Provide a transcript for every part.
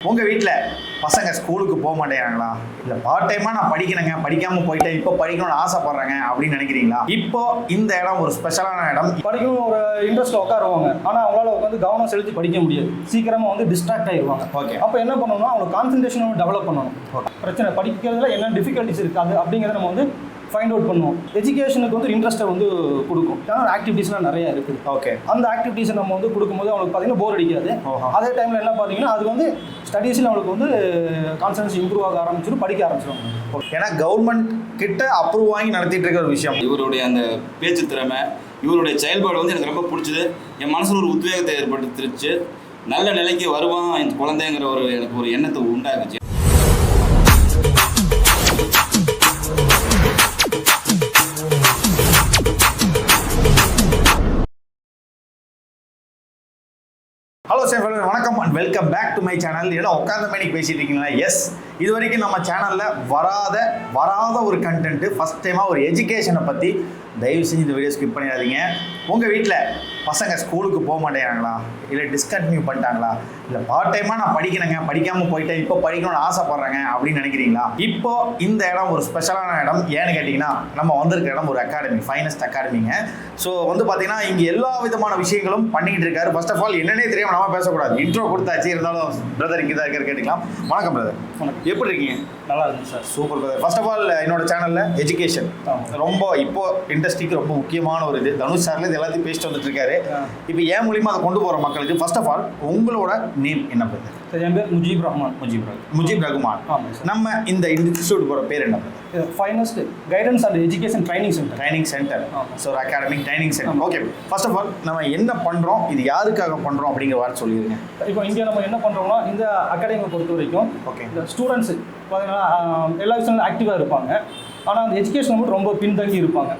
உங்கள் வீட்டில் பசங்க ஸ்கூலுக்கு போக மாட்டேங்கிறாங்களா, இல்லை பார்ட் டைமாக நான் படிக்கணுங்க, படிக்காமல் போயிட்டேன், இப்போ படிக்கணும்னு ஆசைப்படுறேங்க அப்படின்னு நினைக்கிறீங்களா? இப்போ இந்த இடம் ஒரு ஸ்பெஷலான இடம். படிக்கணும் ஒரு இன்ட்ரெஸ்ட்டில் உட்காருவாங்க, ஆனால் அவங்களால உட்காந்து கவனம் செலுத்தி படிக்க முடியாது, சீக்கிரமாக வந்து டிஸ்ட்ராக்ட் ஆகிடுவாங்க. ஓகே, அப்போ என்ன பண்ணணும்னா அவங்க கான்சன்ட்ரேஷன் டெவலப் பண்ணணும். பிரச்சனை படிக்கிறதுல என்ன டிஃபிகல்ட்டிஸ் இருக்காது அப்படிங்கிறத நம்ம வந்து ஃபைண்ட் அவுட் பண்ணுவோம். எஜுகேஷனுக்கு வந்து இன்ட்ரெஸ்ட்டை வந்து கொடுக்கும். ஏன்னா ஆக்டிவிட்டீஸ்லாம் நிறையா இருக்குது. ஓகே, அந்த ஆக்டிவிட்டீஸை நம்ம வந்து கொடுக்கும்போது அவங்களுக்கு பார்த்தீங்கன்னா போர் அடிக்காது. அதே டைமில் என்ன பார்த்தீங்கன்னா அது வந்து ஸ்டடீஸில் அவங்களுக்கு வந்து கான்சன்ட்ரேஷன் இம்ப்ரூவ் ஆக ஆரம்பிச்சிடும், படிக்க ஆரம்பிச்சிடும். ஏன்னா கவர்மெண்ட் கிட்ட அப்ரூவ் வாங்கி நடத்திட்டு இருக்க ஒரு விஷயம். இவருடைய அந்த பேச்சு திறமை, இவருடைய செயல்பாடு வந்து எனக்கு ரொம்ப பிடிச்சது. என் மனசில் ஒரு உத்வேகத்தை ஏற்படுத்திருச்சு. நல்ல நிலைக்கு வருவான் என் குழந்தைங்கிற எனக்கு ஒரு எண்ணத்தை உண்டாக்குச்சு. ஹலோ சார், வணக்கம் and welcome back to my channel. ஏன்னா உட்காந்த மணிக்கு பேசிட்டு இருக்கீங்களா? எஸ், இது வரைக்கும் நம்ம சேனலில் வராத ஒரு கண்டென்ட்டு, ஃபஸ்ட் டைமாக ஒரு எஜுகேஷனை பற்றி. தயவு செஞ்சு இந்த வீடியோ ஸ்கிப் பண்ணிடாதீங்க. உங்கள் வீட்டில் பசங்க ஸ்கூலுக்கு போக மாட்டேங்கிறாங்களா, இல்லை டிஸ்கண்டினியூ பண்ணிட்டாங்களா, இல்லை பார்ட் டைமாக நான் படிக்கணுங்க, படிக்காமல் போயிட்டேன், இப்போ படிக்கணும்னு ஆசைப்பட்றேங்க அப்படின்னு நினைக்கிறீங்களா? இப்போ இந்த இடம் ஒரு ஸ்பெஷலான இடம். ஏன்னு கேட்டிங்கன்னா நம்ம வந்திருக்க இடம் ஒரு அகாடமி, ஃபைனஸ்ட் அகாடமிங்க. ஸோ வந்து பார்த்தீங்கன்னா இங்கே எல்லா விதமான விஷயங்களும் பண்ணிக்கிட்டு இருக்காரு. ஃபர்ஸ்ட் ஆஃப் ஆல் என்னன்னே தெரியாமல் நம்ம பேசக்கூடாது, இன்ட்ரோ கொடுத்தாச்சு. இருந்தாலும் பிரதர் இங்கே தான் இருக்காரு, கேட்டுக்கலாம். வணக்கம் பிரதர். வணக்கம், எப்படி இருக்கீங்க? நல்லா இருக்குங்க சார். Super brother. First of all என்னோட சேனலில் எஜுகேஷன் ரொம்ப இப்போ இண்டஸ்ட்ரிக்கு ரொம்ப முக்கியமான ஒரு இது. தனுஷ் சார்ல இது எல்லாத்தையும் பேசிட்டு வந்துட்டு இருக்காரு. இப்போ ஏன் மூலியமா அதை கொண்டு போகிற மக்களுக்கு ஃபர்ஸ்ட் ஆஃப் ஆல் உங்களோட நேம் என்ன பிரதர்? என் பேர் முஜீப் ரஹ்மான். முஜீப் ரகுமான். நம்ம இந்த இன்ஸ்டியூட் போகிற பேர் என்ன? Finest guidance and education training centre. So ஒரு academic training centre. Okay, first of all நம்ம என்ன பண்ணுறோம், இது யாருக்காக பண்ணுறோம் அப்படிங்கிற வார்த்தை சொல்லிடுங்க. இப்போ இங்கே நம்ம என்ன பண்ணுறோம்னா இந்த அகாடமியை பொறுத்த வரைக்கும் ஓகே, இந்த ஸ்டூடெண்ட்ஸு பார்த்தீங்கன்னா எல்லா விஷயங்களும் ஆக்டிவாக இருப்பாங்க, ஆனால் அந்த எஜுகேஷன் மட்டும் ரொம்ப பின்தங்கி இருப்பாங்க.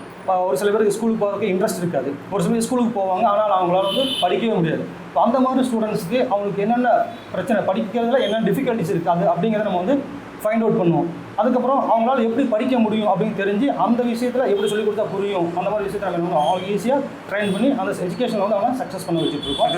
ஒரு சில பேருக்கு ஸ்கூலுக்கு போகிறதுக்கு இன்ட்ரெஸ்ட் இருக்காது, ஒரு சில பேர் ஸ்கூலுக்கு போவாங்க ஆனால் அவங்களால வந்து படிக்கவே முடியாது. இப்போ அந்த மாதிரி ஸ்டூடெண்ட்ஸுக்கு அவங்களுக்கு என்னென்ன பிரச்சனை, படிக்கிறதுல என்ன டிஃபிகல்ட்டிஸ் இருக்காது அப்படிங்கிறத நம்ம வந்து ஃபைண்ட் அவுட் பண்ணுவோம். அதுக்கப்புறம் அவங்களால எப்படி படிக்க முடியும் அப்படின்னு தெரிஞ்சு அந்த விஷயத்தில் எப்படி சொல்லிக் கொடுத்தா புரியும், அந்த மாதிரி விஷயத்தை நம்ம அவங்க ஈஸியாக ட்ரைன் பண்ணி அந்த எஜுகேஷனில் வந்து அவங்க சக்ஸஸ் பண்ண வச்சுட்ருக்கோம்.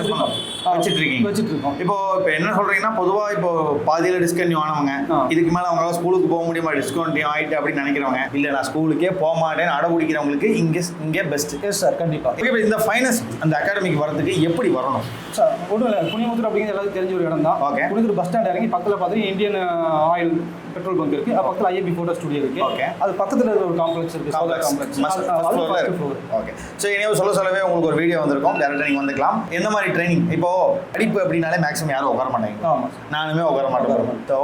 இப்போ என்ன சொல்கிறீங்கன்னா, பொதுவாக இப்போ பாதியில் டிஸ்கண்டினியூ ஆனவங்க, இதுக்கு மேலே அவங்களால ஸ்கூலுக்கு போக முடியுமா, டிஸ்கண்டினியூ ஆகிட்டு அப்படின்னு நினைக்கிறவங்க, இல்லை நான் ஸ்கூலுக்கே போக மாட்டேன்னு அடம்பிடிக்கிறவங்களுக்கு இங்கே பெஸ்ட். எஸ் சார், கண்டிப்பாக. இப்போ இந்த ஃபைனஸ்ட் அந்த அகாடமிக்கு வரதுக்கு எப்படி வரணும் சார்? ஒன்றும் இல்லை, குனிமுத்தூர் அப்படிங்கிற எல்லாத்துக்கும் தெரிஞ்ச ஒரு இடம் தான். ஓகே, குனிமுத்தூர் பஸ் ஸ்டாண்ட் இறங்கி பக்கத்தில் பார்த்துட்டு இந்தியன் ஆயில் பெட்ரோல் பங்க் இருக்குது, பக்கத்தில் ஐஏபி ஃபோட்டோ ஸ்டுடியோ இருக்குது. ஓகே, அது பக்கத்தில் இருக்கிற ஒரு காம்ப்ளெக்ஸ் இருக்குது, சோலார் காம்ப்ளெக்ஸ். ஓகே, ஸோ இனியும் சொல்லவே உங்களுக்கு ஒரு வீடியோ வந்திருக்கும், டேரக்டாக நீங்கள் வந்துக்கலாம். எந்த மாதிரி ட்ரைனிங்? இப்போ படிப்பு அப்படின்னாலே மேக்ஸிமம் யாரும் உட்கார மாட்டாங்க. ஆமாம், நானுமே உட்கார மாட்டேன். ஸோ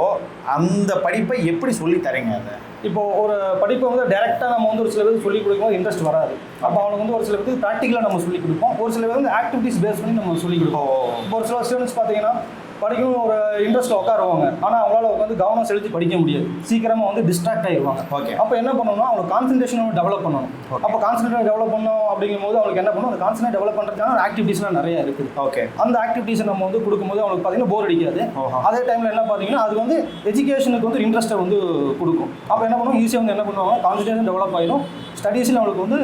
அந்த படிப்பை எப்படி சொல்லி தரீங்க? அதை இப்போ ஒரு படிப்பை வந்து டேரெக்டாக நம்ம வந்து ஒரு சில பேருக்கு சொல்லிக் கொடுக்கும்போது இன்ட்ரெஸ்ட் வராது. அப்போ அவனுக்கு வந்து ஒரு சில பேருக்கு ப்ராக்டிக்கலாக நம்ம சொல்லிக் கொடுப்போம், ஒரு சில பேர் வந்து ஆக்டிவிட்டிஸ் பேஸ் பண்ணி நம்ம சொல்லிக் கொடுப்போம். இப்போ ஒரு சில ஸ்டூடெண்ட்ஸ் பார்த்தீங்கன்னா படிக்கணும் ஒரு இன்ட்ரெஸ்ட்டில் உட்காருவாங்க, ஆனால் அவங்களால உட்காந்து கவனம் செலுத்தி படிக்க முடியாது, சீக்கிரமாக வந்து டிஸ்ட்ராக்ட் ஆகிடுவாங்க. ஓகே, அப்போ என்ன பண்ணணும்னா அவங்க கான்சன்ட்ரேஷன் டெவலப் பண்ணணும். அப்போ கான்சன்ட்ரேட் டெவலப் பண்ணணும் அப்படிங்கும்போது அவங்களுக்கு என்ன பண்ணணும், அந்த கான்சன்ட்ரேட் டெவலப் பண்ணுறதுக்கான ஆக்டிவிட்டீஸ்லாம் நிறையா இருக்குது. ஓகே, அந்த ஆக்டிவிட்டீஸை நம்ம வந்து கொடுக்கும்போது அவங்களுக்கு பார்த்தீங்கன்னா போர் அடிக்காது. அதே டைமில் என்ன பார்த்தீங்கன்னா அது வந்து எஜுகேஷனுக்கு வந்து இன்ட்ரெஸ்ட்டை வந்து கொடுக்கும். அப்போ என்ன பண்ணுவோம், ஈஸியாக வந்து என்ன பண்ணுவாங்க, கான்சன்ட்ரேஷன் டெவலப் ஆகிடும், ஸ்டடீஸில் அவங்களுக்கு வந்து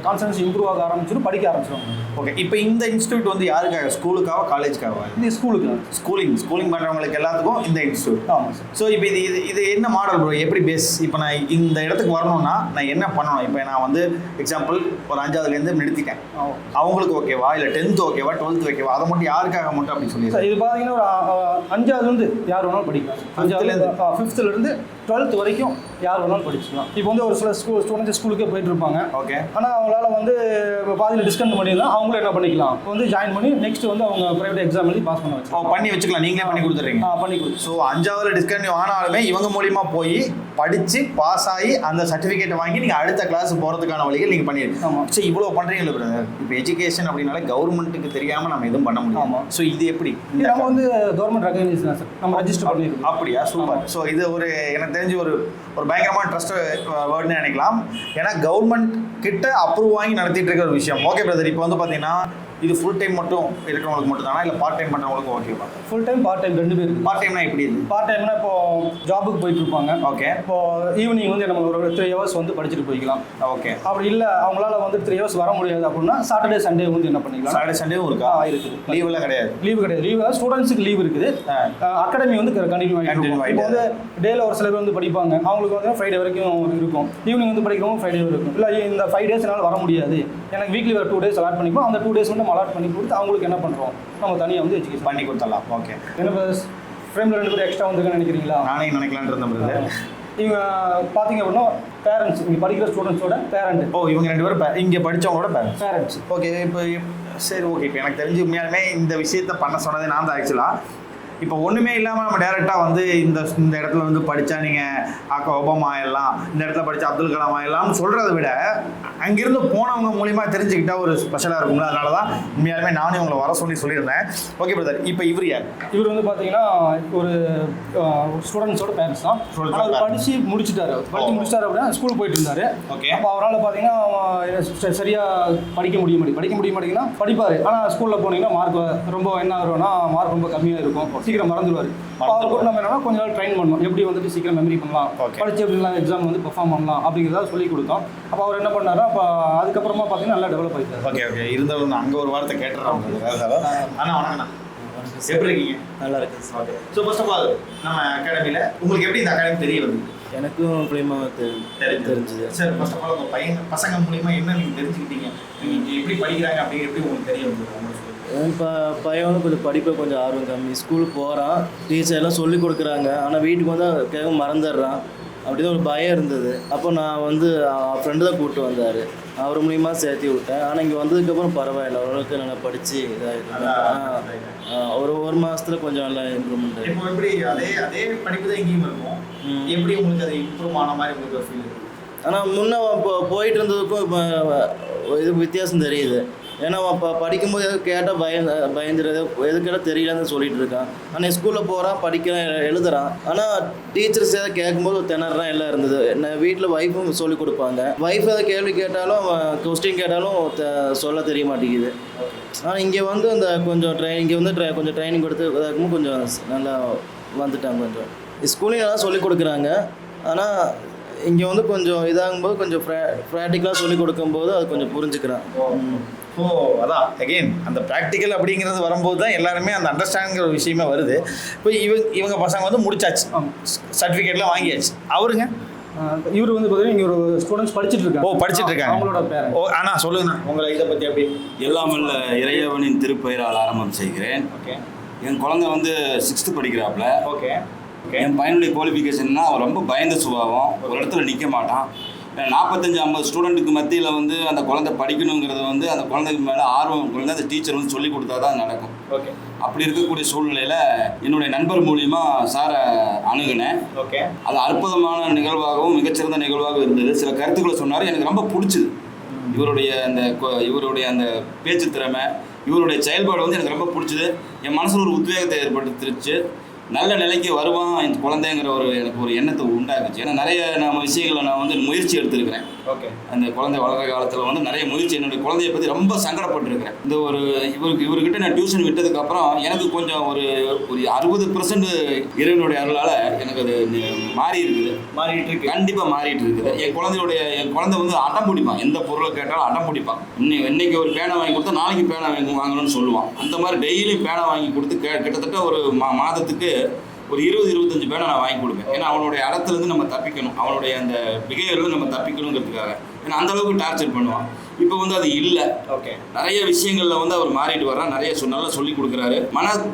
கான்சன்ட்ரேஷன் இம்ப்ரூவ் ஆக ஆரம்பிச்சிடும், படிக்க ஆரம்பிச்சிடும். ஓகே, இப்போ இந்த இன்ஸ்டியூட் வந்து யாருக்காக, ஸ்கூலுக்காக காலேஜுக்காக? இது ஸ்கூலுக்கு, ஸ்கூலிங் பண்ணுறவங்களுக்கு எல்லாத்துக்கும் இந்த இன்ஸ்டியூட். ஆமாம் சார். ஸோ இப்போ இது என்ன மாடல் ப்ரோ, எப்படி பேஸ்? இப்போ நான் இந்த இடத்துக்கு வரணும்னா நான் என்ன பண்ணணும்? இப்போ நான் வந்து எக்ஸாம்பிள் ஒரு 5ஆவதுலேருந்து நிறுத்திட்டேன், அவங்களுக்கு ஓகேவா, இல்லை 10th ஓகேவா, 12th ஓகேவா, அதை மட்டும் யாருக்காக மட்டும் அப்படி சொல்லி? சார் இது பார்த்தீங்கன்னா ஒரு 5ஆவதுலேருந்து யார் வேணாலும் படிக்கலாம், 5th 12th வரைக்கும் யார் வேணாலும் படிச்சுக்கலாம். இப்போ வந்து ஒரு சில ஸ்டூடெண்ட்ஸ் ஸ்கூலுக்கே போயிட்டு இருப்பாங்க. ஓகே, ஆனால் அவங்களால வந்து பாதியில் டிஸ்கண்ட் பண்ணிடலாம், அவங்களும் என்ன பண்ணிக்கலாம், வந்து ஜாயின் பண்ணி நெக்ஸ்ட் வந்து அவங்க ப்ரைவேட் எக்ஸாம் எழுதி பாஸ் பண்ண வச்சுக்கலாம். நீங்களே பண்ணி கொடுத்துறீங்க? பண்ணி கொடுத்து. ஸோ 5ஆவதுல டிஸ்கண்டினியூ ஆனாலுமே இவங்க மூலியமா போய் படித்து பாஸ் ஆகி அந்த சர்டிஃபிகேட்டை வாங்கி நீங்கள் அடுத்த கிளாஸ் போகிறதுக்கான வழிகள் நீங்கள் பண்ணிடுங்க. ஆமாம். ஸோ இவ்வளோ பண்ணுறீங்களா பிரதர்? இப்போ எஜுகேஷன் அப்படின்னாலே கவர்மெண்ட்டுக்கு தெரியாமல் நம்ம எதுவும் பண்ண முடியும். ஆமாம். ஸோ இது எப்படி? நம்ம வந்து கவர்மெண்ட் ரெகக்னைஸ் தான் சார், நம்ம ரெஜிஸ்டர் பண்ணிருக்கோம். அப்படியா? சூப்பர். ஸோ இது ஒரு எனக்கு தெரிஞ்சு ஒரு பயங்கரமான ட்ரஸ்ட் வேர்டுன்னு நினைக்கலாம். ஏன்னா கவர்மெண்ட் கிட்ட அப்ரூவ் வாங்கி நடத்திட்டு இருக்க ஒரு விஷயம். ஓகே பிரதர், இப்போ வந்து பார்த்தீங்கன்னா இது ஃபுல் டைம் மட்டும் இருக்கிறவங்களுக்கு மட்டும் தானா இல்லை பார்ட் டைம் பண்ணுறவங்களுக்கு ஓகேவா? ஃபுல் டைம் பார்ட் டைம் 2 பேர் இருக்குது. பார்ட் டைம்னா எப்படி இது? பார்ட் டைம்னா இப்போ ஜாபுக்கு போயிட்டு இருப்பாங்க. ஓகே. இப்போ ஈவினிங் வந்து நம்ம ஒரு 3 ஹவர்ஸ் வந்து படிச்சுட்டு போய்க்கலாம். ஓகே. அப்படி இல்லை அவங்களால வந்து 3 ஹவர்ஸ் வர முடியாது அப்படின்னா சாட்டர்டே சண்டே வந்து என்ன பண்ணிக்கலாம்? சாட்டர்டே சண்டேவும் இருக்கா? இருக்குது. லீவெல்லாம் கிடையாது? லீவு கிடையாது. லீவ் ஸ்டூடெண்ட்ஸுக்கு லீவ் இருக்குது. அகாடமி வந்து கண்டினியூ ஆகிட்டு இப்போ வந்து டேல ஒரு சில பேர் வந்து படிப்பாங்க. அவங்களுக்கு வந்து ஃப்ரைடே வரைக்கும் இருக்கும். ஈவினிங் வந்து படிக்கிறவங்க ஃப்ரைடே இருக்கும். இல்லை இந்த 5 days என்னால் வர முடியாது, எனக்கு வீக்லி ஒரு 2 days அலாட் பண்ணிப்போம். அந்த 2 days மட்டும் நம்ம அலாட் பண்ணி கொடுத்து அவங்களுக்கு என்ன பண்ணுறோம், நம்ம தனியாக வந்து எஜுகேஷன் பண்ணி கொடுத்துடலாம். ஓகே. என்ன ஃப்ரேமில் 2 பேர் எக்ஸ்ட்ரா வந்துருக்குன்னு நினைக்கிறீங்களா? நானே நினைக்கலான்னு இருந்தேன். இவங்க பார்த்தீங்க அப்படின்னா பேரண்ட்ஸ், இங்கே படிக்கிற ஸ்டூடெண்ட்ஸோட பேரண்ட். ஓ, இவங்க 2 பேரும் இங்கே படித்தவங்களோட பேரண்ட்ஸ். ஓகே. இப்போ சரி, ஓகே. இப்போ எனக்கு தெரிஞ்சு உண்மையாலுமே இந்த விஷயத்த பண்ண சொன்னதே நான் தான் ஆக்சுவலாக. இப்போ ஒன்றுமே இல்லாமல் நம்ம டேரெக்டாக வந்து இந்த இடத்துல வந்து படித்தா நீங்கள் ஒபாமா ஆயிடலாம், இந்த இடத்துல படித்தா அப்துல் கலாம் ஆயிடலாம்னு சொல்கிறத விட அங்கேருந்து போனவங்க மூலிமா தெரிஞ்சுக்கிட்டா ஒரு ஸ்பெஷலாக இருக்கும்ல. அதனால தான் உண்மையாலுமே நானும் இவங்களை வர சொல்லியிருந்தேன். ஓகே பிரதர், இப்போ இவர் யார்? இவர் வந்து பார்த்தீங்கன்னா ஒரு ஸ்டூடெண்ட்ஸோட பேரண்ட்ஸ் தான். அவர் படித்து முடிச்சுட்டாரு. அப்படின்னா ஸ்கூல் போயிட்டு இருந்தார். ஓகே. அப்போ அவரால் பார்த்தீங்கன்னா சரியாக படிக்க முடிய மாட்டேங்கன்னா படிப்பார். ஆனால் ஸ்கூலில் போனீங்கன்னா மார்க் ரொம்ப என்ன வரும்னா மார்க் ரொம்ப கம்மியாக இருக்கும், சீக்கிரம் மறந்துடுவார். அவர் கூட நம்ம என்னன்னா கொஞ்ச நாள் ட்ரைன் பண்ணோம், எப்படி வந்துட்டு சீக்கிரம் மெமரி பண்ணலாம், படிச்சு எப்படிலாம் எக்ஸாம் வந்து பெர்ஃபார்ம் பண்ணலாம் அப்படிங்கிறத சொல்லி கொடுத்தோம். அப்போ அவர் என்ன பண்ணாரு, அப்போ அதுக்கப்புறமா பார்த்தீங்கன்னா நல்லா டெவலப் ஆகிட்டார். ஓகே. ஓகே. இருந்தாலும் அங்கே ஒரு வார்த்தை கேட்டுறோம். ஆனால் வணக்கண்ணா, எப்படி இருக்கீங்க? நல்லா இருக்கு. Okay. So first of all நம்ம அகாடமியில் உங்களுக்கு எப்படி இந்த அகாடமி தெரிய வந்து? எனக்கும் மூலியமா தெரிஞ்சுது. சார், ஃபர்ஸ்ட் ஆஃப் ஆல் உங்கள் பசங்க மூலிமா என்ன நீங்கள் தெரிஞ்சுக்கிட்டீங்க, நீங்கள் எப்படி படிக்கிறாங்க அப்படின்னு எப்படி உங்களுக்கு தெரிய வந்து? இப்போ பையன் வந்து கொஞ்சம் படிப்பை கொஞ்சம் ஆர்வம் கம்மி. ஸ்கூலுக்கு போகிறான், டீச்சர் எல்லாம் சொல்லி கொடுக்குறாங்க, ஆனால் வீட்டுக்கு வந்து கேட்க மறந்துடுறான். அப்படி தான் ஒரு பயம் இருந்தது. அப்போ நான் வந்து ஃப்ரெண்டு தான் கூப்பிட்டு வந்தார், அவர் மூலியமாக சேர்த்தி விட்டேன். ஆனால் இங்கே வந்ததுக்கப்புறம் பரவாயில்ல, ஓரளவுக்கு நல்லா படித்து இதாகிட்டு ஒரு மாதத்தில் கொஞ்சம் நல்லா இம்ப்ரூவ்மெண்ட். இப்போ எப்படி அதே படிப்பு தான் இங்கேயும் இருக்கும், எப்படி உங்களுக்கு அது இம்ப்ரூவ் ஆன மாதிரி உங்களுக்கு ஃபீல் இருக்குது? ஆனால் முன்னே போயிட்டு இருந்ததுக்கும் இப்போ இது வித்தியாசம் தெரியுது. ஏன்னா படிக்கும்போது எதுவும் கேட்டால் பயந்துடுறது, எது கேட்டால் தெரியலன்னு சொல்லிட்டு இருக்கான். ஆனால் ஸ்கூலில் போகிறான், படிக்கிறான், எழுதுறான். ஆனால் டீச்சர்ஸ் எதாவது கேட்கும்போது திணறான் எல்லாம் இருந்தது. என்ன வீட்டில் ஒய்ஃபும் சொல்லிக் கொடுப்பாங்க, ஒய்ஃப் எதாவது கேள்வி கேட்டாலும் கொஸ்டின் கேட்டாலும் சொல்ல தெரிய மாட்டேங்குது. ஆனால் இங்கே வந்து அந்த கொஞ்சம் கொஞ்சம் ட்ரைனிங் கொடுத்து இதாக்கும்போது கொஞ்சம் நல்லா வந்துட்டாங்க. கொஞ்சம் ஸ்கூலையும் நல்லா சொல்லிக் கொடுக்குறாங்க. ஆனால் இங்கே வந்து கொஞ்சம் இதாகும்போது கொஞ்சம் ப்ராக்டிக்கலாக சொல்லிக் கொடுக்கும்போது அது கொஞ்சம் புரிஞ்சுக்கிறான். ஸோ அதான் அகெயின் அந்த ப்ராக்டிக்கல் அப்படிங்கிறது வரும்போது தான் எல்லாருமே அந்த அண்டர்ஸ்டாண்டிங்கிற ஒரு விஷயமே வருது. இப்போ இவங்க பசங்க வந்து முடிச்சாச்சு, சர்டிஃபிகேட்லாம் வாங்கியாச்சு. அவருங்க இவர் வந்து பார்த்தீங்கன்னா இங்கே ஒரு ஸ்டூடெண்ட்ஸ் படிச்சுட்டு இருக்காங்க. ஓ, படிச்சுட்டு இருக்காங்க. அவங்களோட பேரண்ட். ஓ, அண்ணா சொல்லுங்கண்ணா, உங்களை இதை பற்றி அப்படி. எல்லாமல்ல இறையவனின் திருப்பெயரால் ஆரம்பம் செய்கிறேன். ஓகே. என் குழந்தை வந்து 6th படிக்கிறாப்புல. ஓகே. என் பையனுடைய குவாலிஃபிகேஷன்னா அவன் ரொம்ப பயந்த சுபாவம், ஒரு இடத்துல நிற்க மாட்டான். 45-50 ஸ்டூடெண்ட்டுக்கு மத்தியில் வந்து அந்த குழந்தை படிக்கணுங்கிறது வந்து அந்த குழந்தைக்கு மேலே ஆர்வம் குழந்தை அந்த டீச்சர் வந்து சொல்லி கொடுத்தா தான் நடக்கும். ஓகே. அப்படி இருக்கக்கூடிய சூழ்நிலையில் என்னுடைய நண்பர் மூலியமாக சாரை அணுகினேன். ஓகே. அது அற்புதமான நிகழ்வாகவும் மிகச்சிறந்த நிகழ்வாகவும் இருந்தது. சில கருத்துக்களை சொன்னார், எனக்கு ரொம்ப பிடிச்சிது. இவருடைய அந்த பேச்சு திறமை, இவருடைய செயல்பாடு வந்து எனக்கு ரொம்ப பிடிச்சிது. என் மனசில் ஒரு உத்வேகத்தை ஏற்படுத்திருச்சு. நல்ல நிலைக்கு வருவான் இந்த குழந்தைங்கிற எனக்கு ஒரு எண்ணத்தை உண்டாக்குச்சு. ஏன்னா நிறைய விஷயங்களை நான் வந்து முயற்சி எடுத்துருக்கிறேன். ஓகே. அந்த குழந்தை வளர்கிற காலத்தில் வந்து நிறைய முயற்சி, என்னுடைய குழந்தைய பற்றி ரொம்ப சங்கடப்பட்டுருக்கிறேன். இந்த இவர்கிட்ட நான் டியூஷன் விட்டதுக்கப்புறம் எனக்கு கொஞ்சம் ஒரு 60% இறைவனுடைய அருளால் எனக்கு அது மாறிட்டு இருக்கு. கண்டிப்பாக மாறிட்டு இருக்குது. என் குழந்தை வந்து அடம் பிடிப்பான், எந்த பொருளை கேட்டாலும் அடம் பிடிப்பான். இன்னைக்கு ஒரு பேனை வாங்கி கொடுத்தா நாளைக்கு பேனை வாங்கணும்னு சொல்லுவான். அந்த மாதிரி டெய்லியும் பேனை வாங்கி கொடுத்து கிட்டத்தட்ட ஒரு மாதத்துக்கு ஒரு 20-25 பேனை நான் வாங்கி கொடுப்பேன். ஏன்னா அவனுடைய அறத்துலேருந்து நம்ம தப்பிக்கணும், அவனுடைய அந்த பிஹேவியர்லேருந்து நம்ம தப்பிக்கணுங்கிறதுக்காக. ஏன்னா அந்தளவுக்கு டார்ச்சர் பண்ணுவான். இப்போ வந்து அது இல்லை. ஓகே. நிறைய விஷயங்களில் வந்து அவர் மாறிட்டு வர்றான், நிறைய நல்லா சொல்லி கொடுக்குறாரு.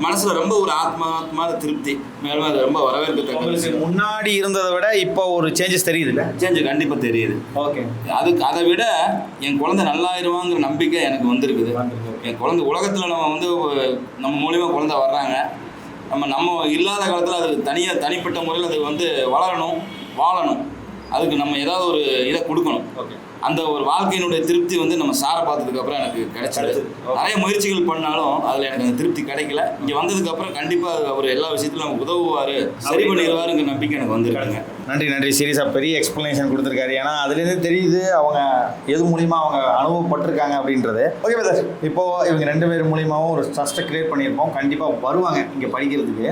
மனசில் ரொம்ப ஒரு ஆத்மா திருப்தி, மேலும் அது ரொம்ப வரவேற்கத்தக்க. முன்னாடி இருந்ததை விட இப்போ ஒரு சேஞ்சஸ் தெரியுது இல்லை? சேஞ்சு கண்டிப்பாக தெரியுது. ஓகே. அதை விட என் குழந்தை நல்லாயிருவாங்கிற நம்பிக்கை எனக்கு வந்திருக்குது. என் குழந்தை உலகத்தில் நம்ம மூலியமாக குழந்தை வர்றாங்க. நம்ம இல்லாத காலத்தில் அது தனிப்பட்ட முறையில் அது வந்து வளரணும், வாழணும். அதுக்கு நம்ம ஏதாவது ஒரு இதை கொடுக்கணும். ஓகே. அந்த ஒரு வாழ்க்கையினுடைய திருப்தி வந்து நம்ம சாரை பார்த்ததுக்கப்புறம் எனக்கு கிடைச்சது. நிறைய முயற்சிகள் பண்ணாலும் அதில் எனக்கு அந்த திருப்தி கிடைக்கல. இங்கே வந்ததுக்கப்புறம் கண்டிப்பாக அவர் எல்லா விஷயத்திலும் நமக்கு உதவுவார், சரி பண்ணிடுவாருங்கிற நம்பிக்கை எனக்கு வந்துருக்காங்க. நன்றி சீரியஸாக பெரிய எக்ஸ்ப்ளனேஷன் கொடுத்துருக்காரு. ஏன்னா அதுலேருந்து தெரியுது அவங்க எது மூலிமா அவங்க அனுபவப்பட்டிருக்காங்க அப்படின்றது. ஓகே பிரதர், இப்போது இவங்க 2 பேர் மூலியமாகவும் ஒரு ட்ரஸ்ட்டை க்ரியேட் பண்ணியிருப்போம். கண்டிப்பாக வருவாங்க இங்கே படிக்கிறதுக்கு.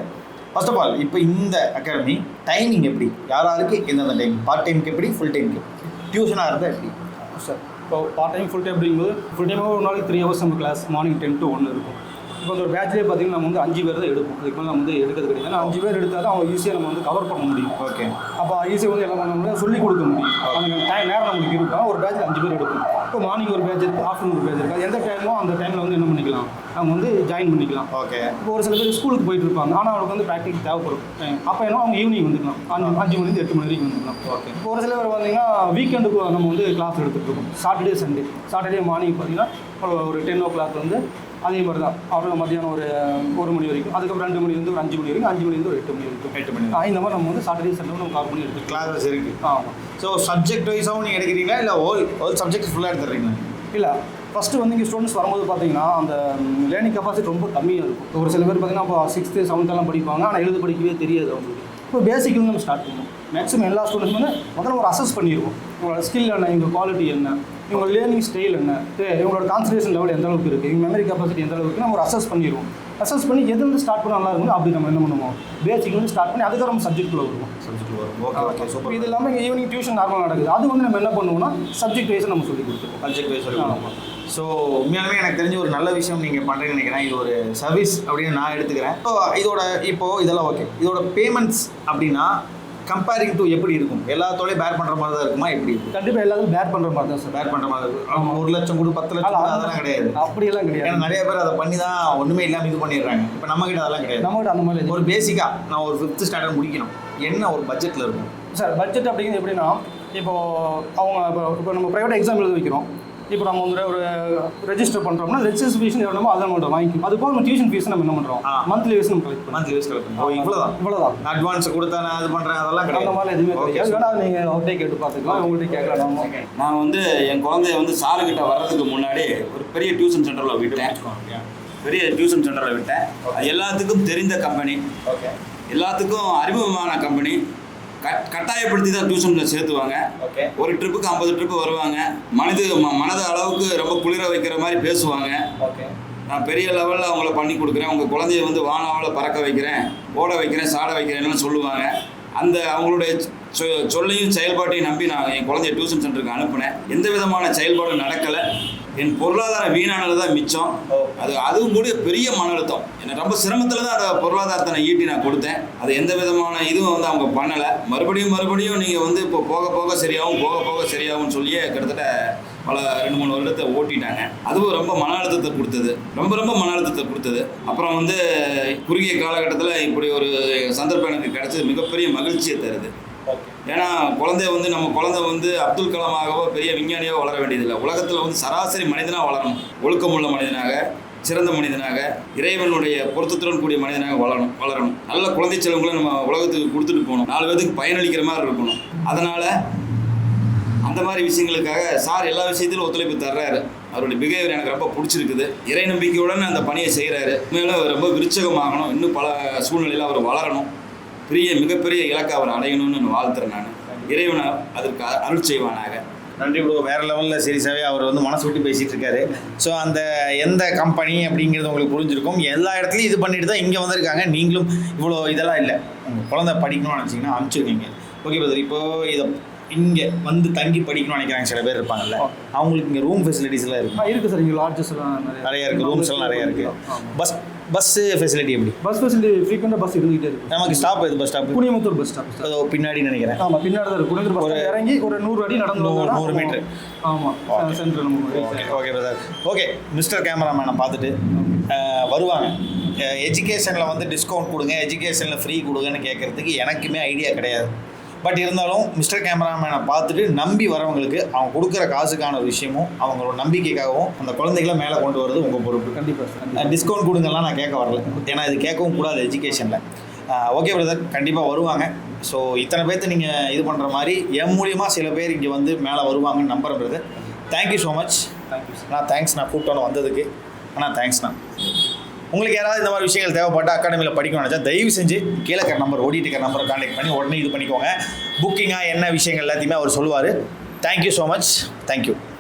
ஃபர்ஸ்ட் ஆஃப் ஆல் இப்போ இந்த அகாடமி டைமிங் எப்படி, யாராருக்கு எந்தெந்த டைம், பார்ட் டைமுக்கு எப்படி, ஃபுல் டைமுக்கு டியூஷனாக இருந்தால் எப்படி? சார் இப்போ பார்ட் டைம் ஃபுல் டைம் அப்படிங்கும்போது ஃபுல் டைமாக ஒரு நாளைக்கு 3 hours நம்ம கிளாஸ் மார்னிங் 10 to 1 இருக்கும். இப்போ அந்த ஒரு பேட்ச்லேயே பார்த்தீங்கன்னா நம்ம வந்து 5 பேர் தான் எடுப்போம். அதுக்கு மேலே நம்ம வந்து எடுக்கிறது கிடையாது. ஏன்னா 5 பேர் எடுத்தால் தான் அவங்க ஈஸியாக நம்ம வந்து கவர் பண்ண முடியும். ஓகே, அப்போ ஈஸியாக வந்து எல்லாம் பண்ண முடியும், சொல்லிக் கொடுக்க முடியும். அந்த நேரம் நம்மளுக்கு இருக்கும். ஒரு பேட்சில் 5 பேர் எடுப்போம். இப்போ மார்னிங் ஒரு பேட்ச் இருக்குது, ஆஃப்டர்நூன் ஒரு பேட்ச் இருக்குது. அது எந்த டைமோ அந்த டைமில் வந்து என்ன பண்ணிக்கலாம், அவங்க வந்து ஜாயின் பண்ணிக்கலாம். ஓகே. இப்போ ஒரு சில பேர் ஸ்கூலுக்கு போயிட்டு இருப்பாங்க, ஆனால் அவங்களுக்கு வந்து ப்ராக்டிஸ் தேவைப்படும். அப்போ என்ன அவங்க ஈவினிங் வந்துக்கலாம், 5 மணிலேருந்து 8 மணி வரைக்கும் வந்துக்கலாம். ஓகே. இப்போ ஒரு சில பேர் பார்த்தீங்கன்னா வீக்கெண்டுக்கு நம்ம வந்து கிளாஸ் எடுத்துகிட்டு இருக்கோம். சாட்டர்டே மார்னிங் பார்த்தீங்கன்னா ஒரு 10 o'clock வந்து அதே மாதிரி தான் அவ்வளோ மத்தியானம் ஒரு 1 மணி வரைக்கும், அதுக்கப்புறம் 2 மணிலேருந்து ஒரு 5 மணி வரைக்கும், 5 மணிலேருந்து ஒரு 8 மணி வரைக்கும். 8 மணி இந்த மாதிரி நம்ம வந்து சாட்டர்டே சண்டே நம்ம கால் பண்ணி எடுத்துக்கலாம். கிளாஸஸ் இருக்குது. ஆமாம். ஸோ சப்ஜெக்ட் வைஸாகவும் நீங்கள் எடுக்கிறீங்களா இல்லை ஓல் சப்ஜெக்ட் ஃபுல்லாக எடுத்துடுறீங்களா? இல்லை, ஃபஸ்ட்டு வந்து இங்கே ஸ்டூடெண்ட்ஸ் வரும்போது பார்த்தீங்கன்னா அந்த லேர்னிங் கெப்பாசிட்டி ரொம்ப கம்மியாக இருக்கும். ஒரு சில பேர் பார்த்தீங்கன்னா இப்போ 6th 7th படிப்பாங்க, ஆனால் எழுத படிக்கவே தெரியாது அவங்களுக்கு. இப்போ பேசிக்லேருந்து நம்ம ஸ்டார்ட் பண்ணுவோம். மேக்ஸிமம் எல்லா ஸ்டூடெண்ட்ஸ் வந்து முதல்ல ஒரு அசஸ் பண்ணிடுவோம். இவங்களோட ஸ்கில் என்ன, இவங்க குவாலிட்டி என்ன, இவங்களோட லேர்னிங் ஸ்டைல் என்ன, இவங்களோட கான்சன்ட்ரேஷன் லெவல் எந்த அளவுக்கு இருக்குது, இவங்க மெமரி கெப்பாசிட்டி எந்த அளவுக்கு நம்ம ஒரு அசஸ் பண்ணிடுவோம். அசஸ் பண்ணி எது வந்து ஸ்டார்ட் பண்ண நல்லா இருக்கும் அப்படி நம்ம என்ன பண்ணுவோம், பேசிக் வந்து ஸ்டார்ட் பண்ணி அதுக்கப்புறம் நம்ம சப்ஜெக்ட்டில் வருவோம். Okay, super. இது இல்லாமல் இங்கே ஈவினிங் டியூஷன் நார்மலாக நடக்குது. அது வந்து நம்ம என்ன பண்ணுவோம்னா சப்ஜெக்ட் வைஸை நம்ம சொல்லி கொடுத்துருவோம். சப்ஜெக்ட் வைஸ் சொல்லுவோம். ஸோ உண்மையாலுமே எனக்கு தெரிஞ்ச ஒரு நல்ல விஷயம் நீங்கள் பண்ணுறீங்கன்னு நினைக்கிறேன். இது ஒரு சர்வீஸ் அப்படின்னு நான் எடுத்துக்கிறேன். ஸோ இதெல்லாம் ஓகே. இதோட பேமெண்ட்ஸ் அப்படின்னா கம்பேரிங் டு எப்படி இருக்கும்? எல்லாத்தோடய பேர் பண்ணுற மாதிரி தான் இருக்குமா, எப்படி இருக்கும்? கண்டிப்பாக எல்லாத்தையும் பேர் பண்ணுற மாதிரி தான் சார். பேர் பண்ணுற மாதிரி இருக்கும். அவங்க 1 லட்சம் கொடு, 10 லட்சம் கொடு, அதெல்லாம் கிடையாது. அப்படியெல்லாம் கிடையாது. ஏன்னா நிறைய பேர் அதை பண்ணி தான் ஒன்றுமே இல்லாமல் இது பண்ணிடுறாங்க. இப்போ நம்மகிட்ட அதெல்லாம் கிடையாது. நம்மகிட்ட அந்த மாதிரி ஒரு பேசிக்காக நான் ஒரு 5th ஸ்டாண்டர்ட் முடிக்கணும், என்ன ஒரு பட்ஜெட்டில் இருக்கும் சார்? பட்ஜெட் அப்படிங்கிறது எப்படின்னா, இப்போ நம்ம ப்ரைவேட் எக்ஸாம் எழுத வைக்கிறோம். இப்போ நம்ம வந்து ஒரு ரெஜிஸ்டர் பண்ணுறோம்னா ரெஜிஸ்ட்ரேஷன் எவ்வளோ அதை நம்ம வாங்கிக்கும். அது போக நம்ம டியூஷன் ஃபீஸ் நம்ம என்ன பண்ணுறோம், மந்த்லி ஃபீஸ் நம்ம கலெக்ட் மந்த்லி ஃபீஸ் கலெக்ட் பண்ணுறோம். இவ்வளோதான் அட்வான்ஸ் கொடுத்தா நான் அது பண்ணுறேன், அதெல்லாம் கிடையாது. அந்த மாதிரி எதுவுமே கிடையாது. வேணா நீங்கள் அவர்கிட்ட கேட்டு பார்த்துக்கலாம், உங்கள்கிட்ட கேட்கலாம். நான் வந்து என் குழந்தைய வந்து சாருக்கிட்ட வர்றதுக்கு முன்னாடி ஒரு பெரிய டியூஷன் சென்டரில் விட்டேன். அது எல்லாத்துக்கும் தெரிந்த கம்பெனி, எல்லாத்துக்கும் அறிமுகமான கம்பெனி. கட்டாயப்படுத்தி தான் டியூஷனில் சேர்த்துவாங்க. ஒரு ட்ரிப்புக்கு 50 ட்ரிப்பு வருவாங்க. மனது அளவுக்கு ரொம்ப குளிர வைக்கிற மாதிரி பேசுவாங்க. நான் பெரிய லெவலில் அவங்கள பண்ணி கொடுக்குறேன், உங்கள் குழந்தைய வந்து வானாவில் பறக்க வைக்கிறேன், ஓட வைக்கிறேன், சாட வைக்கிறேன்னு சொல்லுவாங்க. அந்த அவங்களுடைய சொல்லையும் செயல்பாட்டையும் நம்பி நான் என் குழந்தைய டியூஷன் சென்டருக்கு அனுப்புனேன். எந்த விதமான செயல்பாடும் நடக்கலை. என் பொருளாதாரம் வீணானது தான் மிச்சம். அதுவும் கூட பெரிய மன அழுத்தம். எனக்கு ரொம்ப சிரமத்தில் தான் அந்த பொருளாதாரத்தை நான் ஈட்டி நான் கொடுத்தேன். அது எந்த விதமான இதுவும் வந்து அவங்க பண்ணலை. மறுபடியும் நீங்கள் வந்து இப்போ போக போக சரியாகும்னு சொல்லியே கிட்டத்தட்ட பல 2-3 வருடத்தை ஓட்டிட்டாங்க. அதுவும் ரொம்ப மன அழுத்தத்தை கொடுத்தது, ரொம்ப மன அழுத்தத்தை கொடுத்தது. அப்புறம் வந்து குறுகிய காலகட்டத்தில் இப்படி ஒரு சந்தர்ப்பம் எனக்கு கிடைச்சது மிகப்பெரிய மகிழ்ச்சியை தருது. ஏன்னா நம்ம குழந்தை வந்து அப்துல் கலாமாகவோ பெரிய விஞ்ஞானியோ வளர வேண்டியதில்லை. உலகத்தில் வந்து சராசரி மனிதனாக வளரணும், ஒழுக்கமுள்ள மனிதனாக, சிறந்த மனிதனாக, இறைவனுடைய பொருத்தத்துடன் கூடிய மனிதனாக வளரணும். நல்ல குழந்தை செல்வங்களை நம்ம உலகத்துக்கு கொடுத்துட்டு போகணும், 4 பேருக்கு பயனளிக்கிற மாதிரி இருக்கணும். அதனால் அந்த மாதிரி விஷயங்களுக்காக சார் எல்லா விஷயத்திலும் ஒத்துழைப்பு தர்றாரு. அவருடைய பிஹேவியர் எனக்கு ரொம்ப பிடிச்சிருக்குது. இறை நம்பிக்கையுடன் அந்த பணியை செய்கிறாரு. மேலும் ரொம்ப விருட்சகமாகணும், இன்னும் பல சூழ்நிலையில் அவர் வளரணும், மிகப்பெரிய இலக்கை அவர் அடையணும்னு வாழ்த்துறேன். நான் இறைவனை அதற்கு அருள் செய்வானாக. நன்றி ப்ரோ. வேறு லெவலில் சீரியஸாகவே அவர் வந்து மனசு விட்டு பேசிகிட்டு இருக்காரு. ஸோ அந்த எந்த கம்பெனி அப்படிங்கிறது உங்களுக்கு புரிஞ்சிருக்கும். எல்லா இடத்துலையும் இது பண்ணிட்டு தான் இங்கே வந்திருக்காங்க. நீங்களும் இவ்வளோ இதெல்லாம் இல்லை, உங்கள் குழந்தை படிக்கணும்னு நினச்சிங்கன்னா அனுப்பிச்சிருக்கீங்க. ஓகே பிரதர், இப்போது இதை இங்கே வந்து தங்கி படிக்கணும்னு நினைக்கிறாங்க சில பேர் இருப்பாங்கல்ல, அவங்களுக்கு இங்கே ரூம் ஃபெசிலிட்டிஸ்லாம் இருக்குது சார். இங்கே லாட்ஜஸ் எல்லாம் நிறையா இருக்குது, ரூம்ஸ் எல்லாம் நிறையா இருக்குது. பஸ் ஃபெசிலிட்டி எப்படி? பஸ் ஃபெசிலிட்டி ஃப்ரீக்வெண்ட்டாக பஸ் இருந்துகிட்டே இருக்குது. நமக்கு ஸ்டாப் எது? Bus stop Kuniyamuthur bus stop. அது பின்னாடி நினைக்கிறேன். ஆமாம், பின்னாடி தான் இருக்குது. குனியமுத்தூர் பஸ் இறங்கி ஒரு 100 அடி நடந்து 100 மீட்டர். ஆமாம், சென்டர் நம்ம. Okay brother. ஓகே, மிஸ்டர் கேமராமேனை பார்த்துட்டு வருவாங்க. எஜுகேஷனில் வந்து டிஸ்கவுண்ட் கொடுங்க, எஜுகேஷனில் ஃப்ரீ கொடுங்கன்னு கேட்குறதுக்கு எனக்குமே ஐடியா கிடையாது. பட் இருந்தாலும் மிஸ்டர் கேமராமேனை பார்த்துட்டு நம்பி வரவங்களுக்கு அவங்க கொடுக்குற காசுக்கான ஒரு விஷயமும் அவங்களோட நம்பிக்கைக்காகவும் அந்த குழந்தைகளை மேலே கொண்டு வரது உங்கள் பொறுப்பு. கண்டிப்பாக டிஸ்கவுண்ட் கொடுங்கலாம் நான் கேட்க வரல, ஏன்னா இது கேட்கவும் கூடாது எஜுகேஷனில். ஓகே பிரதர், கண்டிப்பாக வருவாங்க. ஸோ இத்தனை பேர்த்து நீங்கள் இது பண்ணுற மாதிரி என் மூலியமாக சில பேர் இங்கே வந்து மேலே வருவாங்கன்னு நம்புகிறேன் brother. Thank you so much. Thank you sir. நான் தேங்க்ஸ் நான் கூப்பிட்டோன்னு வந்ததுக்கு. ஆனால் தேங்க்ஸ்ண்ணா. உங்களுக்கு யாராவது இந்த மாதிரி விஷயங்கள் தேவைப்பட்ட அகாடமியில் படிக்கணும்னு நினச்சா தயவு செஞ்சு கீழே இருக்கிற நம்பர் ஓடிட்டு இருக்கிற நம்பரை கான்டாக்ட் பண்ணி உடனே இது பண்ணிக்கோங்க. புக்கிங்காக என்ன விஷயங்கள் எல்லாத்தையுமே அவர் சொல்லுவார். Thank you so much. தேங்க்யூ.